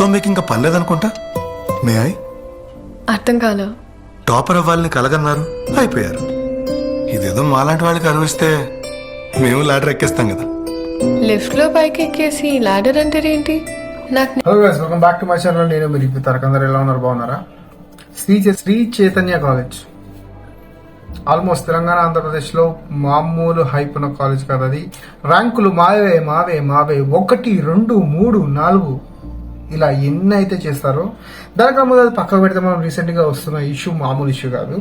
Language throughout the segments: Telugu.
తో మీకు ఇంకా పర్లేదనుకుంటా. May I? అర్థం కాల. టాపర్ అవ్వాలని కలగన్నారు, అయిపోయారు. ఇదేదో మాలాంటి వాళ్ళకి అనిపిస్తే మేము లాడర్ ఎక్కేస్తాం కదా. లిఫ్ట్ లో పైకి ఎక్కేసి లాడర్ అంటే ఏంటి? నాకు hello guys, welcome back to my channel. నేను మీరు ఇప్పుడు తరకందరు ఎలా ఉన్నారు, బాగున్నారా? శ్రీ చైతన్య కాలేజ్ ఆల్మోస్ట్ తెలంగాణ ఆంధ్రప్రదేశ్ లో మామూలు హైప్ ఉన్న కాలేజ్ కాదు అది. ర్యాంకులు మావే మావే మావే 1, 2, 3, 4 ఇలా ఎన్ని అయితే చేస్తారో దానికన్నా ముందు అది పక్కకు పెడితే మనం రీసెంట్ గా వస్తున్న ఇష్యూ మామూలు ఇష్యూ కాదు.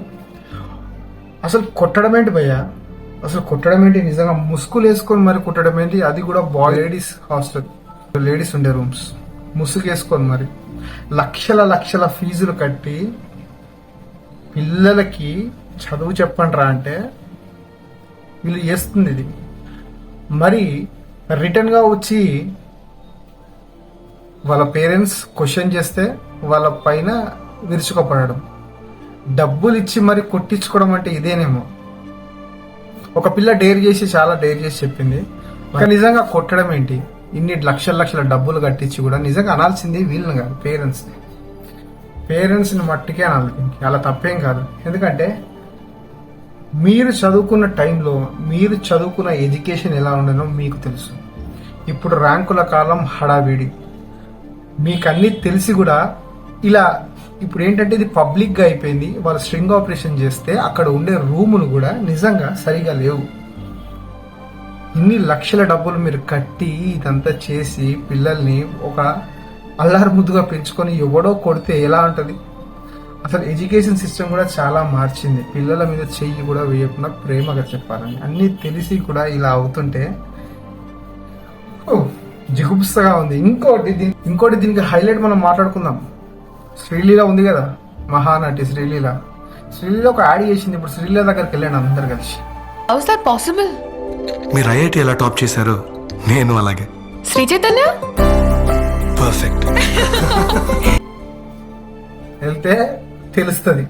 అసలు కొట్టడం ఏంటి భయ్యా? అసలు కొట్టడం ఏంటి? నిజంగా ముసుగులు వేసుకొని మరి కొట్టడం ఏంటి? అది కూడా లేడీస్ హాస్టల్, లేడీస్ ఉండే రూమ్స్, ముసుగేసుకొని మరి లక్షల ఫీజులు కట్టి పిల్లలకి చదువు చెప్పండి అంటే వీళ్ళు చేస్తుంది ఇది. మరి రిటర్న్ గా వచ్చి వాళ్ళ పేరెంట్స్ క్వశ్చన్ చేస్తే వాళ్ళ పైన విరుచుకుపడడం, డబ్బులు ఇచ్చి మరి కొట్టించుకోవడం అంటే ఇదేనేమో. ఒక పిల్ల చాలా డేర్ చేసి చెప్పింది, నిజంగా కొట్టడం ఏంటి? ఇన్ని లక్షల డబ్బులు కట్టించి కూడా నిజంగా అనాల్సింది వీళ్ళని కాదు, పేరెంట్స్ని మట్టికే అనాలి. అలా తప్పేం కాదు. ఎందుకంటే మీరు చదువుకున్న టైంలో మీరు చదువుకున్న ఎడ్యుకేషన్ ఎలా ఉండేనో మీకు తెలుసు. ఇప్పుడు ర్యాంకుల కాలం, హడావిడి, మీకు అన్ని తెలిసి కూడా ఇలా ఇప్పుడు ఏంటంటే ఇది పబ్లిక్ గా అయిపోయింది. వాళ్ళు స్ట్రింగ్ ఆపరేషన్ చేస్తే అక్కడ ఉండే రూములు కూడా నిజంగా సరిగా లేవు. ఇన్ని లక్షల డబ్బులు మీరు కట్టి ఇదంతా చేసి పిల్లల్ని ఒక అల్లారు ముద్దుగా పెంచుకొని ఎవడో కొడితే ఎలా ఉంటది? అసలు ఎడ్యుకేషన్ సిస్టమ్ కూడా చాలా మార్చింది. పిల్లల మీద చెయ్యి కూడా వేయకుండా ప్రేమగా చెప్పాలని అన్ని తెలిసి కూడా ఇలా అవుతుంటే జిగుప్సగా ఉంది. ఇంకోటి దీనికి హైలైట్ మనం మాట్లాడుకుందాం. శ్రీలీల ఉంది కదా, మహానటి శ్రీలీల ఒక యాడ్ చేసింది. ఇప్పుడు శ్రీలీల దగ్గరికి వెళ్ళాను అందరు కలిసి. How is that possible? మీరు ఐఐటి ఎలా టాప్ చేశారో నేను అలాగే. శ్రీ చైతన్య పర్ఫెక్ట్. వెళ్తే తెలుస్తుంది,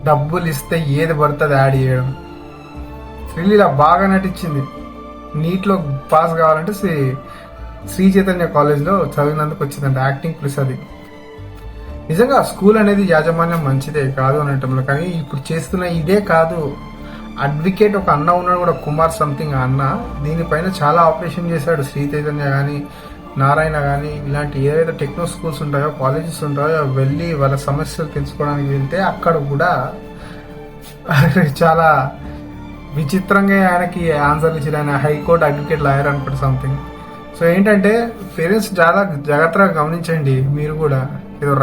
డబ్బులు ఇస్తే ఏది పడుతుంది యాడ్ చేయడం. శ్రీలీల బాగా నటించింది. నీట్లో పాస్ కావాలంటే శ్రీ చైతన్య కాలేజ్లో చదివినందుకు వచ్చిందంట యాక్టింగ్ ప్లస్. అది నిజంగా స్కూల్ అనేది యాజమాన్యం మంచిదే కాదు అనటంలో, కానీ ఇప్పుడు చేస్తున్న ఇదే కాదు. అడ్వకేట్ ఒక అన్న ఉన్నాడు కూడా, కుమార్ సంథింగ్ అన్న, దీనిపైన చాలా ఆపరేషన్ చేశాడు. శ్రీ చైతన్య కానీ నారాయణ కానీ ఇలాంటి ఏదైతే టెక్నో స్కూల్స్ ఉంటాయో, కాలేజెస్ ఉంటాయో వెళ్ళి వాళ్ళ సమస్యలు తెలుసుకోవడానికి వెళ్తే అక్కడ కూడా చాలా విచిత్రంగా ఆయనకి ఆన్సర్లు ఇచ్చారు. ఆయన హైకోర్టు అడ్వకేట్ లాయర్ అనుకుంటే సంథింగ్. సో ఏంటంటే పేరెంట్స్ చాలా జాగ్రత్తగా గమనించండి. మీరు కూడా ఏదో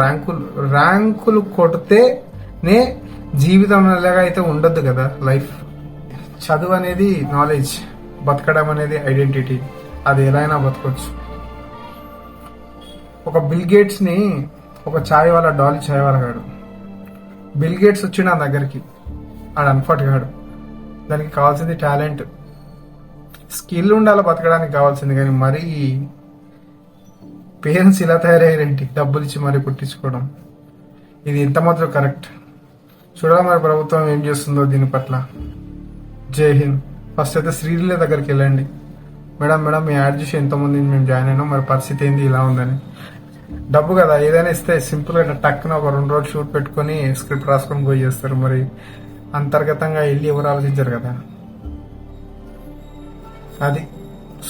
ర్యాంకులు కొడితేనే జీవితం లాగా అయితే ఉండొద్దు కదా. లైఫ్, చదువు అనేది నాలెడ్జ్, బతకడం అనేది ఐడెంటిటీ. అది ఎలా అయినా బతకొచ్చు. ఒక బిల్ గేట్స్ ని ఒక ఛాయ్ వాళ్ళ డాలీ ఛాయ్ వాళ్ళ గాడు, బిల్ గేట్స్ వచ్చి నా దగ్గరికి, ఆడు అన్ఫర్ట్ గాడు. దానికి కావాల్సింది టాలెంట్, స్కిల్ ఉండాలి బతకడానికి కావాల్సింది. కానీ మరీ పేరెంట్స్ ఇలా తయారయ్యారేంటి? డబ్బులు ఇచ్చి మరీ పుట్టించుకోవడం, ఇది ఎంత మాత్రం కరెక్ట్? చూడాలి మరి ప్రభుత్వం ఏం చేస్తుందో దీని పట్ల. జై హింద్. ఫస్ట్ అయితే శ్రీలీల దగ్గరికి వెళ్ళండి. మేడం మీ యాడ్ చూసి ఎంతమంది మేము జాయిన్ అయినాం, మరి పరిస్థితి ఏంది ఇలా ఉందని. డబ్బు కదా, ఏదైనా ఇస్తే సింపుల్ గా టక్కున ఒక 2 రోజులు షూట్ పెట్టుకుని స్క్రిప్ట్ రాసుకొని పోయి చేస్తారు. మరి అంతర్గతంగా వెళ్ళి ఎవరు ఆలోచించారు కదా. అది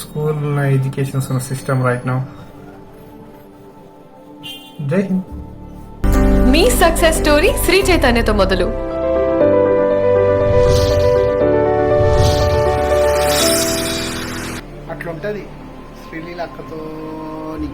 school education system right now. జై హింద్. మీ సక్సెస్ స్టోరీ శ్రీ చైతన్యతో మొదలు. అట్లుంటది శ్రీలీల అక్కతోని.